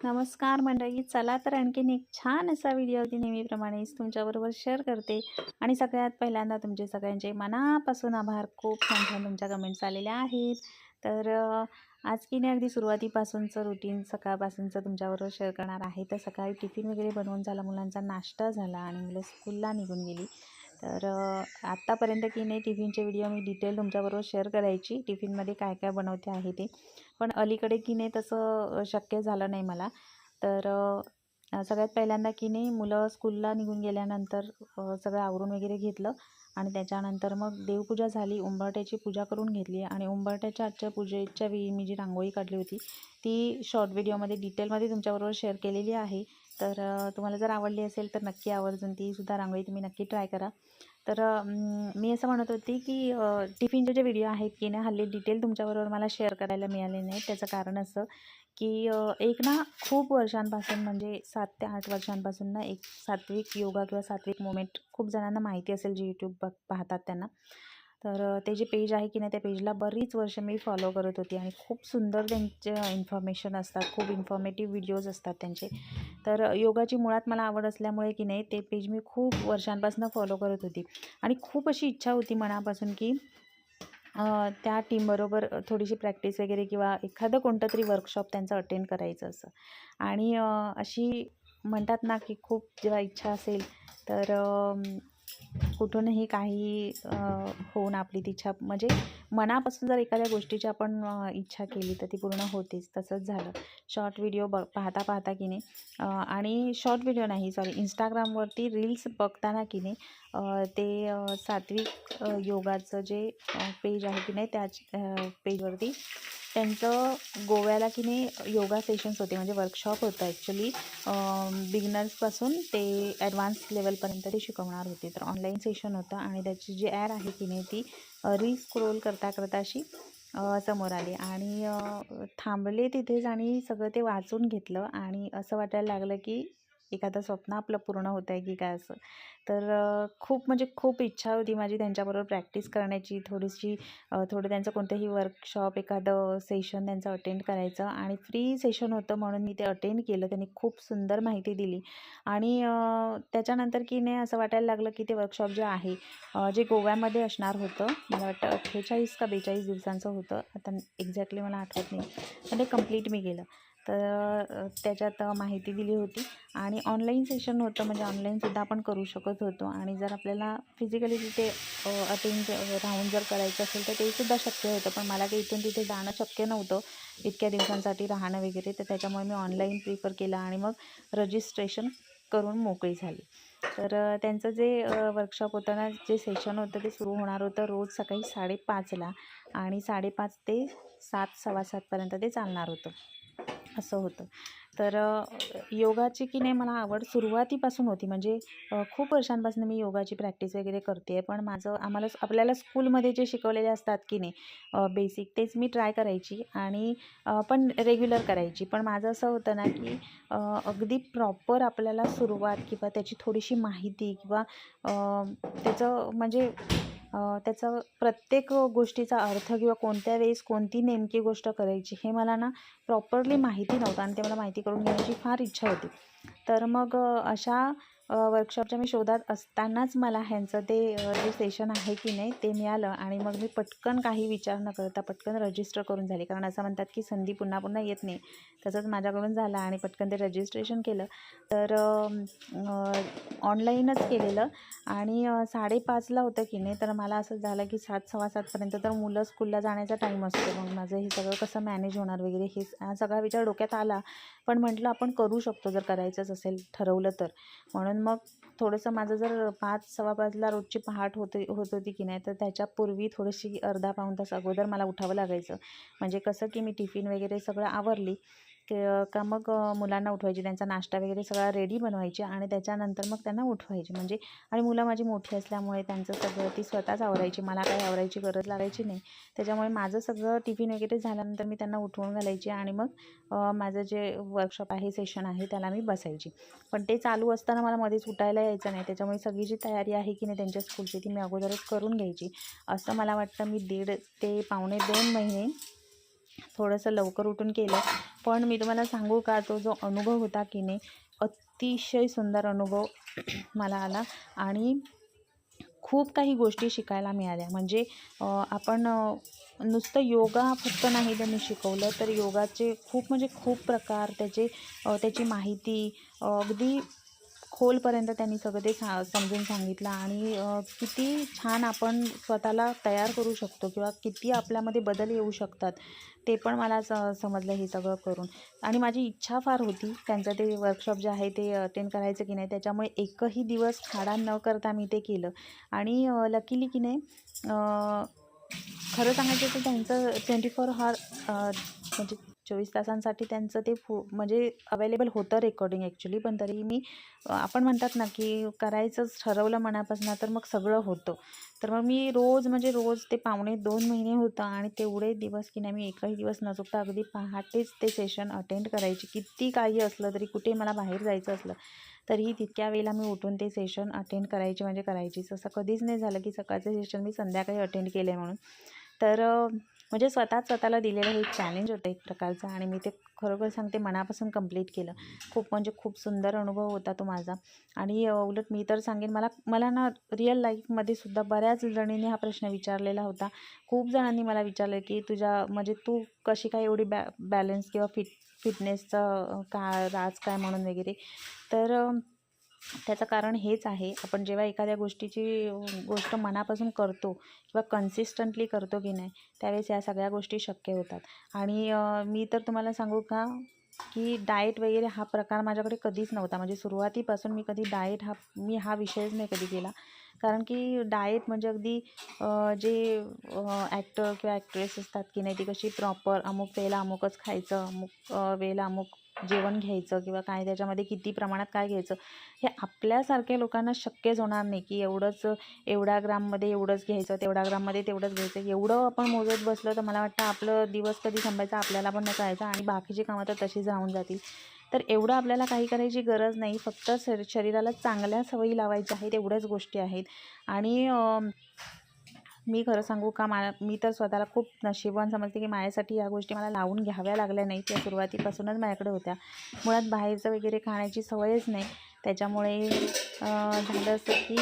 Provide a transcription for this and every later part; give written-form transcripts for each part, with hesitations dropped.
नमस्कार मंडळी. चला तर आणखीन एक छान असा व्हिडिओ अगदी नेहमीप्रमाणेच तुमच्याबरोबर शेअर करते. आणि सगळ्यात पहिल्यांदा तुमचे सगळ्यांचे मनापासून आभार. खूप छान छान तुमच्या कमेंट्स आलेल्या आहेत. तर आज की नाही अगदी सुरुवातीपासूनचं रुटीन सकाळपासूनचं तुमच्याबरोबर शेअर करणार आहे. तर सकाळी टिफिन वगैरे बनवून झाला, मुलांचा नाश्ता झाला आणि मुलं स्कूलला निघून गेली. तर आत्तापर्यंत की नाही टिफिनचे व्हिडिओ मी डिटेल तुमच्याबरोबर शेअर करायची, टिफिनमध्ये काय काय बनवते आहे ते. पण अलीकडे की नाही तसं शक्य झालं नाही मला. तर सगळ्यात पहिल्यांदा की नाही मुलं स्कूलला निघून गेल्यानंतर सगळं आवरून वगैरे घेतलं आणि त्याच्यानंतर मग देवपूजा झाली, उंबरठ्याची पूजा करून घेतली. आणि उंबरठ्याच्या आजच्या पूजेच्या वेळी मी जी रांगोळी काढली होती ती शॉर्ट व्हिडिओमध्ये डिटेलमध्ये तुमच्याबरोबर शेअर केलेली आहे. तर तुम्हाला जर आवडली असेल तर नक्की आवर्जून तीसुद्धा रांगोळी तुम्ही नक्की ट्राय करा. तर मी असं म्हणत होते की टिफिनचे जे व्हिडिओ आहेत की नाही हल्ली डिटेल तुमच्याबरोबर मला शेअर करायला मिळाले नाही. त्याचं कारण असं की एक ना खूप वर्षांपासून म्हणजे 7 ते 8 वर्षांपासून ना एक सात्विक योगा किंवा सात्विक मुवमेंट खूप जणांना माहिती असेल, जे यूट्यूब पाहतात त्यांना. तर ते जे पेज आहे की नाही त्या पेजला बरीच वर्ष मी फॉलो करत होती आणि खूप सुंदर त्यांचे इन्फॉर्मेशन असतात, खूप इन्फॉर्मेटिव्ह व्हिडिओज असतात त्यांचे. तर योगाची मुळात मला आवड असल्यामुळे की नाही ते पेज मी खूप वर्षांपासून फॉलो करत होती. आणि खूप अशी इच्छा होती मनापासून की त्या टीमबरोबर थोडीशी प्रॅक्टिस वगैरे किंवा एखादं कोणतं तरी वर्कशॉप त्यांचं अटेंड करायचं असं. आणि अशी म्हणतात ना की खूप जेव्हा इच्छा असेल तर कुठूनही काही होऊन आपली ती इच्छा म्हणजे मनापासून जर एखाद्या गोष्टीची आपण इच्छा केली तर ती पूर्ण होतेच. तसंच झालं. शॉर्ट व्हिडिओ पाहता पाहता की नाही आणि शॉर्ट व्हिडिओ नाही सॉरी इंस्टाग्रामवरती रील्स बघताना की नाही ते सात्विक योगाचं जे पेज आहे की नाही त्याच पेजवरती त्यांचं गोव्याला की नाही योगा सेशन्स होते, म्हणजे वर्कशॉप होतं ॲक्च्युली. बिगिनर्सपासून ते ॲडव्हान्स लेवलपर्यंत ते शिकवणार होते. तर ऑनलाईन सेशन होतं आणि त्याची जी ॲड आहे की नाही ती रिस्क्रोल करता करता अशी समोर आली आणि थांबले तिथेच आणि सगळं ते वाचून घेतलं आणि असं वाटायला लागलं की एखादं स्वप्न आपलं पूर्ण होतं आहे की काय असं. तर खूप म्हणजे खूप इच्छा होती माझी त्यांच्याबरोबर प्रॅक्टिस करण्याची, थोडीशी थोडं त्यांचं कोणतंही वर्कशॉप एखादं सेशन त्यांचं अटेंड करायचं. आणि फ्री सेशन होतं म्हणून मी ते अटेंड केलं. त्यांनी खूप सुंदर माहिती दिली आणि त्याच्यानंतर की नाही असं वाटायला लागलं की ते वर्कशॉप जे आहे जे गोव्यामध्ये असणार होतं, मला वाटतं 48 का 42 दिवसांचं होतं, आता एक्झॅक्टली मला आठवत नाही, पण ते कंप्लीट मी केलं. तर त्याच्यात माहिती दिली होती आणि ऑनलाईन सेशन होतं, म्हणजे ऑनलाईनसुद्धा आपण करू शकत होतो. आणि जर आपल्याला फिजिकली तिथे अटेंड राहून जर करायचं असेल तर तेसुद्धा शक्य होतं, पण मला काही इथून तिथे जाणं शक्य नव्हतं इतक्या दिवसांसाठी राहणं वगैरे. तर त्याच्यामुळे मी ऑनलाईन प्रिफर केलं आणि मग रजिस्ट्रेशन करून मोकळी झाली. तर त्यांचं जे वर्कशॉप होतं ना, जे सेशन होतं ते सुरू होणार होतं रोज सकाळी 5:30ला आणि 5:30 ते 7, 7:15पर्यंत ते चालणार होतं, असं होतं. तर योगाची की नाही मला आवड सुरुवातीपासून होती, म्हणजे खूप वर्षांपासून मी योगाची प्रॅक्टिस वगैरे करते आहे. पण आपल्याला स्कूलमध्ये जे शिकवलेले असतात की नाही बेसिक, तेच मी ट्राय करायची आणि पण रेग्युलर करायची. पण माझं असं होतं ना की अगदी प्रॉपर आपल्याला सुरुवात किंवा त्याची थोडीशी माहिती किंवा त्याचं म्हणजे त्याचं प्रत्येक गोष्टीचा अर्थ किंवा कोणत्या वेळेस कोणती नेमकी गोष्ट करायची हे मला ना प्रॉपरली माहिती नव्हतं आणि ते मला माहिती करून घेण्याची फार इच्छा होती. तर मग अशा वर्कशॉपच्या मी शोधात असतानाच मला ह्यांचं ते जे सेशन आहे की नाही ते मिळालं आणि मग मी पटकन काही विचार न करता पटकन रजिस्टर करून झाली. कारण असं म्हणतात की संधी पुन्हा पुन्हा येत नाही, तसंच माझ्याकडून झालं आणि पटकन ते रजिस्ट्रेशन केलं. तर ऑनलाईनच केलेलं आणि 5:30ला होतं की नाही, तर मला असं झालं की 7, 7:15पर्यंत तर मुलं स्कूलला जाण्याचा टाईम असतो. मग माझं हे सगळं कसं मॅनेज होणार वगैरे हा सगळा विचार डोक्यात आला. पण म्हटलं आपण करू शकतो जर करायचंच असेल ठरवलं तर. म्हणून मग थोडंसं माझं जर 5, 5:15ला रोजची पहाट होत होती की नाही, तर त्याच्यापूर्वी थोडीशी अर्धा पाऊण तास अगोदर मला उठावं लागायचं. म्हणजे कसं की मी टिफिन वगैरे सगळं आवरली का मग मुलांना उठवायची, त्यांचा नाश्ता वगैरे सगळा रेडी बनवायची आणि त्याच्यानंतर मग त्यांना उठवायची. म्हणजे आणि मुलं माझी मोठी असल्यामुळे त्यांचं सगळं ती स्वतःच आवरायची, मला काही आवरायची गरज लागायची नाही. त्याच्यामुळे माझं सगळं टिफिन वगैरे झाल्यानंतर मी त्यांना उठवून घालायची आणि मग माझं जे वर्कशॉप आहे, सेशन आहे, त्याला मी बसायची. पण ते चालू असताना मला मध्येच उठायला यायचं नाही. त्याच्यामुळे सगळी जी तयारी आहे की नाही त्यांच्या स्कूलची ती मी अगोदरच करून घ्यायची. असं मला वाटतं मी 1.5 ते पावणे 2 महिने थोडंसं लवकर उठून केलं. पण मी तुम्हाला सांगू का, तो जो अनुभव होता की नाही, अतिशय सुंदर अनुभव मला आला आणि खूप काही गोष्टी शिकायला मिळाल्या. म्हणजे आपण नुसतं योगा फक्त नाही त्यांनी शिकवलं, तर योगाचे खूप म्हणजे खूप प्रकार, त्याची माहिती अगदी खोलपर्यंत त्यांनी सगळं ते समजून सांगितलं आणि किती छान आपण स्वतःला तयार करू शकतो किंवा किती आपल्यामध्ये बदल येऊ शकतात, ते पण मला समजलं हे सगळं करून. आणि माझी इच्छा फार होती त्यांचं ते वर्कशॉप जे आहे ते अटेंड करायचं की नाही. त्याच्यामुळे एकही दिवस खाडा न करता मी ते केलं आणि लकीली की नाही, खरं सांगायचं तर त्यांचं 24 हॉर म्हणजे 24 तासांसाठी त्यांचं ते म्हणजे अवेलेबल होतं रेकॉर्डिंग ॲक्च्युली. पण तरीही मी आपण म्हणतात ना की करायचंच ठरवलं मनापासून तर मग सगळं होतं. तर मग मी रोज म्हणजे रोज ते पावणे 2 महिने होतं आणि तेवढे दिवस की नाही मी एकही दिवस न चुकता अगदी पहाटेच ते सेशन अटेंड करायची. किती काही असलं तरी, कुठे मला बाहेर जायचं असलं तरीही तितक्या वेळेला मी उठून ते सेशन अटेंड करायची म्हणजे करायचीच. असं कधीच नाही झालं की सकाळचं सेशन मी संध्याकाळी अटेंड केलं आहे म्हणून. तर म्हणजे स्वतःला दिलेलं हे चॅलेंज होतं एक प्रकारचं आणि मी ते खरोखर सांगते मनापासून कंप्लीट केलं. खूप म्हणजे खूप सुंदर अनुभव होता तो माझा. आणि उलट मी तर सांगेन, मला मला ना रिअल लाईफमध्ये सुद्धा बऱ्याच जणींनी हा प्रश्न विचारलेला होता. खूप जणांनी मला विचारलं की तुझ्या म्हणजे तू कशी काय एवढी बॅलन्स किंवा फिटनेसचं काय राज काय म्हणून वगैरे. तर त्याचं कारण हेच आहे, आपण जेव्हा एखाद्या गोष्ट मनापासून करतो किंवा कन्सिस्टंटली करतो की नाही, त्यावेळेस या सगळ्या गोष्टी शक्य होतात. आणि मी तर तुम्हाला सांगू का की डाएट वगैरे हा प्रकार माझ्याकडे कधीच नव्हता. म्हणजे सुरुवातीपासून मी कधी मी हा विषयच नाही कधी केला. कारण की डाएट म्हणजे अगदी जे ॲक्टर किंवा ॲक्ट्रेस असतात की नाही, ती कशी प्रॉपर अमुक वेळेला अमुकच खायचं, अमुक वेळेला अमुक जेवण घ्यायचं किंवा काय त्याच्यामध्ये किती प्रमाणात काय घ्यायचं, हे आपल्यासारख्या लोकांना शक्यच होणार नाही की एवढ्या ग्राममध्ये एवढंच घ्यायचं, तेवढ्या ग्राममध्ये तेवढंच घ्यायचं. एवढं आपण मोजत बसलं तर मला वाटतं आपलं दिवस कधी संपायचा आपल्याला पण नाही कळायचं आणि बाकीची कामं तर तशीच राहून जातील. तर एवढं आपल्याला काही करायची गरज नाही. फक्त शरीराला चांगल्या सवयी लावायच्या आहेत, एवढ्याच गोष्टी आहेत. आणि मी खरं सांगू का, मी तर स्वतःला खूप नशीबवान समजते की माझ्यासाठी या गोष्टी मला लावून घ्याव्या लागल्या नाही. त्या सुरुवातीपासूनच माझ्याकडे होत्या. मुळात बाहेरचं वगैरे खाण्याची सवयच नाही. त्याच्यामुळे झालं असं की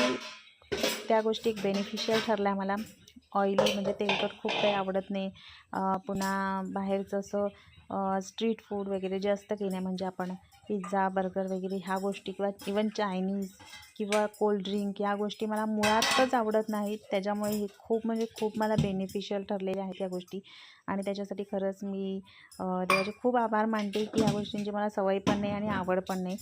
त्या गोष्टी एक बेनिफिशियल ठरल्या मला. ऑइली म्हणजे तेलकट खूप काही आवडत नाही. पुन्हा बाहेरचं असं स्ट्रीट फूड वगैरे जे असतं की नाही, म्हणजे आपण पिझ्झा बर्गर वगैरे ह्या गोष्टी किंवा इवन चायनीज किंवा कोल्ड ड्रिंक या गोष्टी मला मुळातच आवडत नाहीत. त्याच्यामुळे हे खूप म्हणजे खूप मला बेनिफिशियल ठरलेल्या आहेत या गोष्टी. आणि त्याच्यासाठी खरंच मी देवाचे खूप आभार मानते की ह्या गोष्टींची मला सवय पण नाही आणि आवड पण नाही.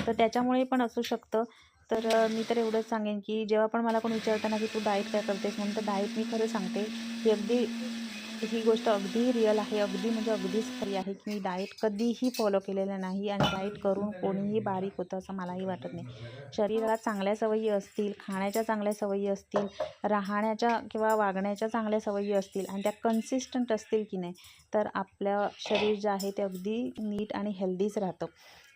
तर त्याच्यामुळे पण असू शकतं. तर मी तर एवढंच सांगेन की जेव्हा पण मला कोणी विचारतं ना की तू डाएट काय करतेस म्हणून, तर डाएट मी खरं सांगते की ही गोष्ट अगदी रिअल आहे, अगदी म्हणजे अगदीच खरी आहे की मी डाएट कधीही फॉलो केलेलं नाही आणि डाएट करून कोणीही बारीक होतं असं मलाही वाटत नाही. शरीराला चांगल्या सवयी असतील, खाण्याच्या चांगल्या सवयी असतील, राहण्याच्या किंवा वागण्याच्या चांगल्या सवयी असतील आणि त्या कन्सिस्टंट असतील की नाही, तर आपलं शरीर जे आहे ते अगदी नीट आणि हेल्दीच राहतं.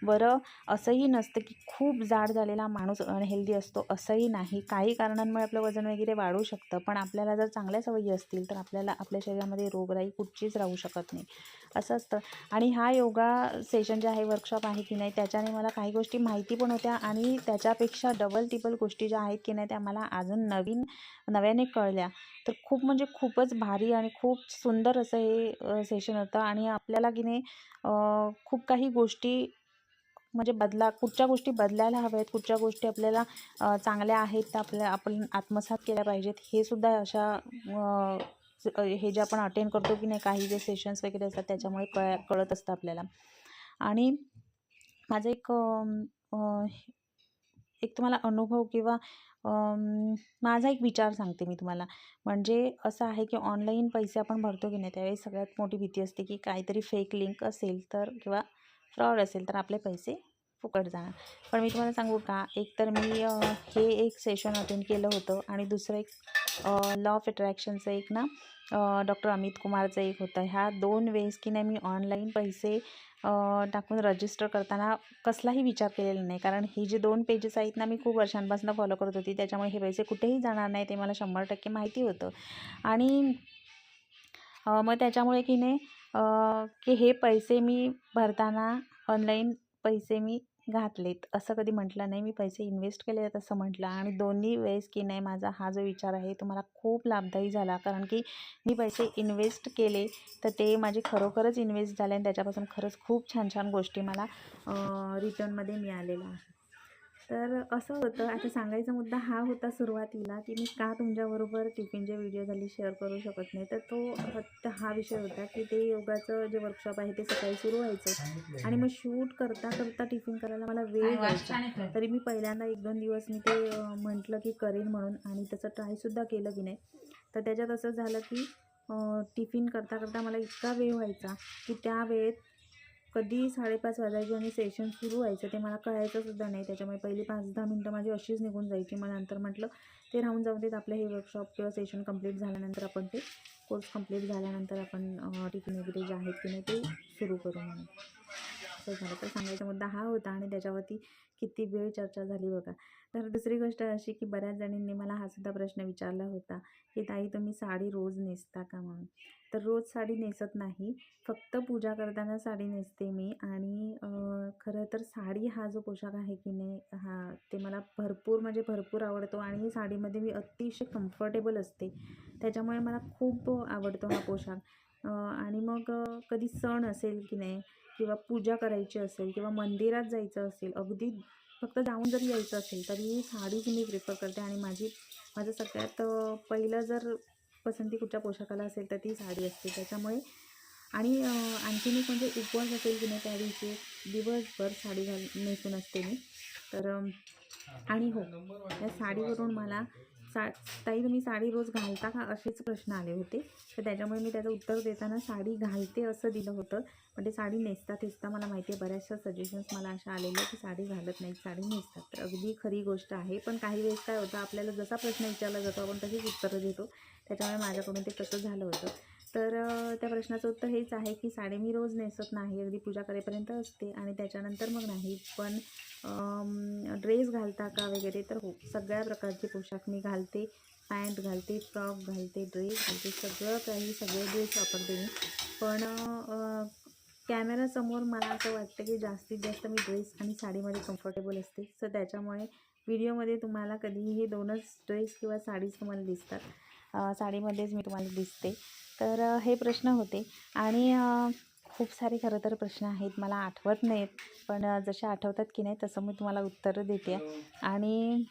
बरं, असंही नसतं की खूप जाड झालेला माणूस अनहेल्दी असतो, असंही नाही. काही कारणांमुळे आपलं वजन वगैरे वाढू शकतं, पण आपल्याला जर चांगल्या सवयी असतील तर आपल्याला आपल्या शरीरामध्ये रोगराई कुठचीच राहू शकत नाही, असं असतं. आणि हा योगा सेशन जे आहे, वर्कशॉप आहे की नाही, त्याच्याने मला काही गोष्टी माहिती पण होत्या आणि त्याच्यापेक्षा डबल टिबल गोष्टी ज्या आहेत की नाही, त्या मला अजून नव्याने कळल्या. तर खूप म्हणजे खूपच भारी आणि खूप सुंदर असं हे सेशन होतं. आणि आपल्याला की नाही खूप काही गोष्टी म्हणजे कुठच्या गोष्टी बदलायला हव्यात, कुठच्या गोष्टी आपल्याला चांगल्या आहेत त्या आपण आत्मसात केल्या पाहिजेत, हे सुद्धा अशा हे जे आपण अटेंड करतो की नाही, काही जे सेशन्स वगैरे असतात त्याच्यामुळे कळत असतं आपल्याला. आणि माझं एक तुम्हाला अनुभव किंवा माझा एक विचार सांगते मी तुम्हाला. म्हणजे असं आहे की ऑनलाईन पैसे आपण भरतो की नाही, त्यावेळेस सगळ्यात मोठी भीती असते की काहीतरी फेक लिंक असेल तर किंवा फ्रॉड असेल तर आपले पैसे फुकट जाणार. पण मी तुम्हाला सांगू का, एक तर मी हे एक सेशन अटेंड केलं होतं आणि दुसरं एक लॉ ऑफ अट्रॅक्शनचं एक ना डॉक्टर अमित कुमारचं एक होतं. ह्या 2 वेळेस की नाही मी ऑनलाईन पैसे टाकून रजिस्टर करताना कसलाही विचार केलेला नाही. कारण ही जी 2 पेजेस आहेत ना, मी खूप वर्षांपासून फॉलो करत होती. त्याच्यामुळे हे पैसे कुठेही जाणार नाही ते मला 100% माहिती होतं. आणि मग त्याच्यामुळे की नाही की हे पैसे मी भरताना ऑनलाईन पैसे मी घातलेत असं कधी म्हटलं नाही. मी पैसे इन्व्हेस्ट केले आहेत असं म्हटलं. आणि दोन्ही वेळेस की नाही माझा हा जो विचार आहे तो मला खूप लाभदायी झाला. कारण की मी पैसे इन्व्हेस्ट केले तर ते माझे खरोखरच इन्व्हेस्ट झाले आणि त्याच्यापासून खरंच खूप छान छान गोष्टी मला रिटर्नमध्ये मिळालेल्या आहेत. तर असं होतं. आता सांगायचा मुद्दा हा होता सुरुवातीला की मी का तुमच्याबरोबर टिफिनचे व्हिडिओ झाले शेअर करू शकत नाही. तर तो फक्त हा विषय होता की ते योगाचं जे वर्कशॉप आहे ते सकाळी सुरू व्हायचं आणि मग शूट करता करता टिफिन करायला मला वेळ जायचा. तरी मी पहिल्यांदा 1-2 दिवस मी ते म्हटलं की करेन म्हणून आणि त्याचं ट्रायसुद्धा केलं की नाही. तर त्याच्यात असं झालं की टिफिन करता करता मला इतका वेळ व्हायचा की त्या वेळेत कधी 5:30 वाजायचे आणि सेशन सुरू व्हायचं ते मला कळायचंसुद्धा नाही. त्याच्यामुळे पहिली 5-10 मिनटं माझी अशीच निघून जायची. मग नंतर म्हटलं ते राहून जाऊ देत. आपलं हे वर्कशॉप किंवा सेशन कंप्लीट झाल्यानंतर आपण ते कोर्स कंप्लीट झाल्यानंतर आपण टिफिन वगैरे जे आहेत की नाही ते सुरू करू म्हणून. असं झालं. तर सांगायचा मुद्दा हा होता आणि त्याच्यावरती किती वेळ चर्चा झाली बघा. तर दुसरी गोष्ट अशी की बऱ्याच जणींनी मला हा सुद्धा प्रश्न विचारला होता की ताई तुम्ही साडी रोज नेसता का म्हणून. तर रोज साडी नेसत नाही. फक्त पूजा करताना साडी नेसते मी. आणि खरं तर साडी हा जो पोशाख आहे की नाही ते मला भरपूर म्हणजे भरपूर आवडतो आणि साडीमध्ये मी अतिशय कम्फर्टेबल असते. त्याच्यामुळे मला खूप आवडतो हा पोशाख. आणि मग कधी सण असेल की नाही किंवा पूजा करायची असेल किंवा मंदिरात जायचं असेल, अगदी फक्त जाऊन जरी यायचं असेल तरी साडीच मी प्रिफर करते. आणि माझं सगळ्यात पहिलं जर पसंती कुठच्या पोशाखाला असेल तर ती साडी असते. त्याच्यामुळे आणि आणखीन एक म्हणजे उपवास असेल की नाही त्या दिवशी दिवसभर साडी नेसून असते मी. तर आणि हो, या साडीवरून मला ताई तुम्ही साडी रोज घालता का असेच प्रश्न आले होते. तर त्याच्यामुळे मी त्याचं उत्तर देताना साडी घालते असं दिलं होतं. पण ते साडी नेसता मला माहिती आहे बऱ्याचशा सजेशन्स मला अशा आलेल्या की साडी घालत नाहीत, साडी नेसतात. तर अगदी खरी गोष्ट आहे. पण काही वेळेस काय होतं आपल्याला जसा प्रश्न विचारला जातो आपण तशीच उत्तरं देतो. त्याच्यामुळे माझ्याकडून ते तसं झालं होतं. तर त्या प्रश्नाचं उत्तर हेच आहे की साडी मी रोज नेसत नाही. अगदी पूजा करेपर्यंत असते आणि त्याच्यानंतर मग नाही. पण ड्रेस घालता का वगैरे तर हो, सगळ्या प्रकारचे पोशाख मी घालते. पॅन्ट घालते, फ्रॉक घालते, ड्रेस घालते, सगळं काही सगळे ड्रेस वापरते मी. पण कॅमेरासमोर मला असं वाटतं की जास्तीत जास्त मी ड्रेस आणि साडीमध्ये कम्फर्टेबल असते. सो त्याच्यामुळे व्हिडिओमध्ये तुम्हाला कधीही हे 2च ड्रेस किंवा साडीज तुम्हाला दिसतात. साडीमध्येच मी तुम्हाला दिसते. तर हे प्रश्न होते. आणि खूप सारे खरं तर प्रश्न आहेत मला आठवत नाहीत. पण जसे आठवतात की नाही तसं मी तुम्हाला उत्तरं देते. आणि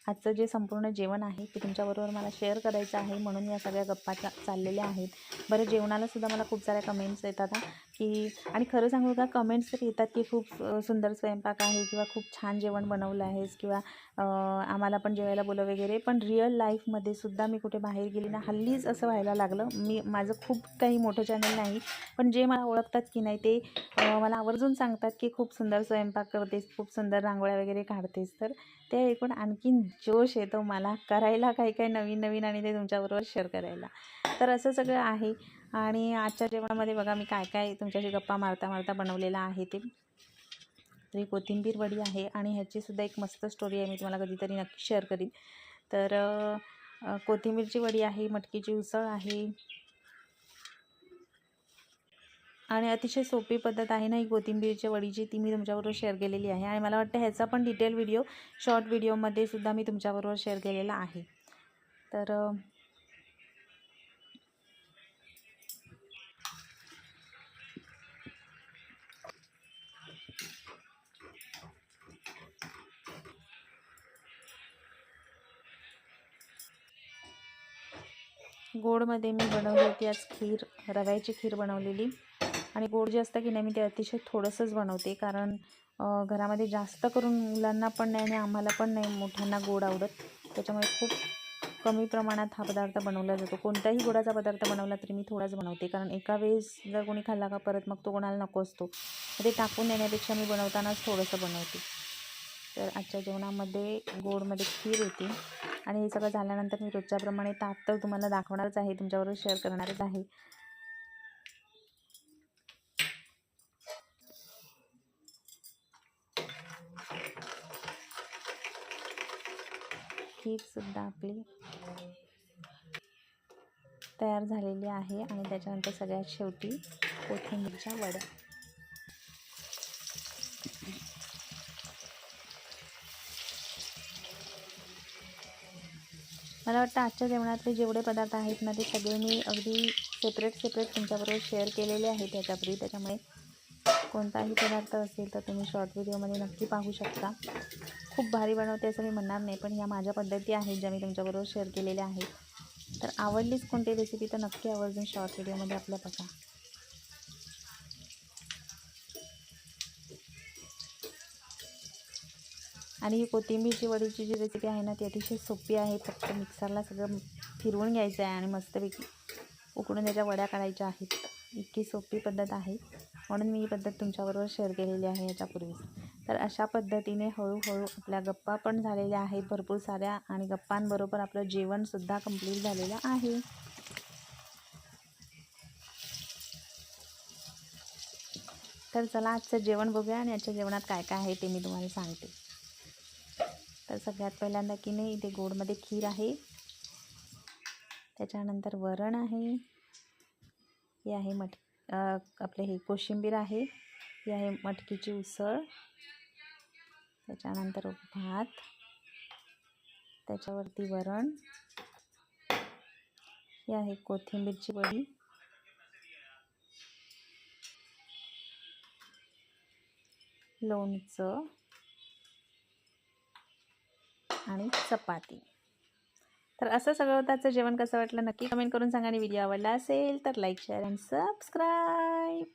आजचं जे संपूर्ण जेवण आहे ते तुमच्याबरोबर मला शेअर करायचं आहे म्हणून या सगळ्या गप्पा चाललेल्या आहेत. बरं जेवणालासुद्धा मला खूप साऱ्या कमेंट्स येतात की आणि खरं सांगू का कमेंट्स तर येतात की खूप सुंदर स्वयंपाक आहे किंवा खूप छान जेवण बनवलं आहेस किंवा आम्हाला पण जेवायला बोलव वगैरे. पण रिअल लाईफमध्ये सुद्धा मी कुठे बाहेर गेली ना हल्लीच असं व्हायला लागलं. माझं खूप काही मोठं चॅनल नाही पण जे मला ओळखतात की नाही ते मला आवर्जून सांगतात की खूप सुंदर स्वयंपाक करतेस, खूप सुंदर रांगोळ्या वगैरे काढतेस. तर ते ऐकून आणखीन जोश येतो मला करायला काही काही नवीन नवीन आणि ते तुमच्याबरोबर शेअर करायला. तर असं सगळं आहे. आणि आजच्या जेवणामध्ये बघा मी काय काय तुमच्याशी गप्पा मारता मारता बनवलेलं आहे ते. तरी कोथिंबीर वडी आहे आणि ह्याचीसुद्धा एक मस्त स्टोरी आहे. मी तुम्हाला कधीतरी नक्की शेअर करीन. तर कोथिंबीरची वडी आहे, मटकीची उसळ आहे आणि अतिशय सोपी पद्धत आहे ना ही कोथिंबीरच्या वडीची, ती मी तुमच्याबरोबर शेअर केलेली आहे. आणि मला वाटतं ह्याचा पण डिटेल व्हिडिओ शॉर्ट व्हिडिओमध्ये सुद्धा मी तुमच्याबरोबर शेअर केलेला आहे. तर गोडमध्ये मी बनवली होती आज खीर, रव्याची खीर बनवलेली. आणि गोड जे असतं की नाही मी ते अतिशय थोडंसंच बनवते कारण घरामध्ये जास्त करून मुलांना पण नाही आणि आम्हाला पण नाही मोठ्यांना गोड आवडत. त्याच्यामुळे खूप कमी प्रमाणात हा पदार्थ बनवला जातो. कोणताही गोडाचा पदार्थ बनवला तरी मी थोडाच बनवते कारण एका वेळेस जर कोणी खाल्ला का परत मग तो कोणाला नको असतो. ते टाकून देण्यापेक्षा मी बनवतानाच थोडंसं बनवते. तर आजच्या जेवणामध्ये गोडमध्ये खीर होती. आणि हे सगळं झाल्यानंतर मी रोजच्याप्रमाणे ताट तर तुम्हाला दाखवणारच आहे, तुमच्याबरोबर शेअर करणारच आहे. खीरसुद्धा आपली तयार झालेली आहे. आणि त्याच्यानंतर सगळ्यात शेवटी कोथिंबीरच्या वड्या. मला वाटतं आजच्या जेवणातले जेवढे पदार्थ आहेत ना, ते सगळे मी अगदी सेपरेट तुमच्याबरोबर शेअर केलेले आहेत याच्यापूर्वी. त्याच्यामुळे कोणताही पदार्थ असेल तर तुम्ही शॉर्ट व्हिडिओमध्ये नक्की पाहू शकता. खूप भारी बनवते असं मी म्हणणार नाही, पण ह्या माझ्या पद्धती आहेत ज्या मी तुमच्याबरोबर शेअर केलेल्या आहेत. तर आवडलीच कोणती रेसिपी तर नक्की आवर्जून शॉर्ट व्हिडिओमध्ये आपल्या बघा. आणि ही कोथिंबीरची वडीची जी रेसिपी आहे ना, ती अतिशय सोपी आहे. फक्त मिक्सरला सगळं फिरवून घ्यायचं आहे आणि मस्तपैकी उकडून त्याच्या वड्या काढायच्या आहेत. इतकी सोपी पद्धत आहे, म्हणून मी ही पद्धत तुमच्याबरोबर शेअर केलेली आहे याच्यापूर्वी. तर अशा पद्धतीने हळूहळू आपल्या गप्पा पण झालेल्या आहेत भरपूर साऱ्या, आणि गप्पांबरोबर आपलं जेवणसुद्धा कंप्लीट झालेलं आहे. तर चला आजचं जेवण बघूया, आणि आजच्या जेवणात काय काय आहे ते मी तुम्हाला सांगते. तर सगळ्यात पहिल्यांदा की नाही, इथे गोडमध्ये खीर आहे, त्याच्यानंतर वरण आहे, हे आहे आपले हे कोशिंबीर आहे, ही आहे मटकीची उसळ, त्याच्यानंतर भात, त्याच्यावरती वरण, ही आहे कोथिंबीरची वडी, लोणचं आणि चपाती. तर असं सगळं होतं आजचं जेवण. कसं वाटलं नक्की कमेंट करून सांगा, आणि व्हिडिओ आवडला असेल तर लाईक, शेअर अँड सबस्क्राईब.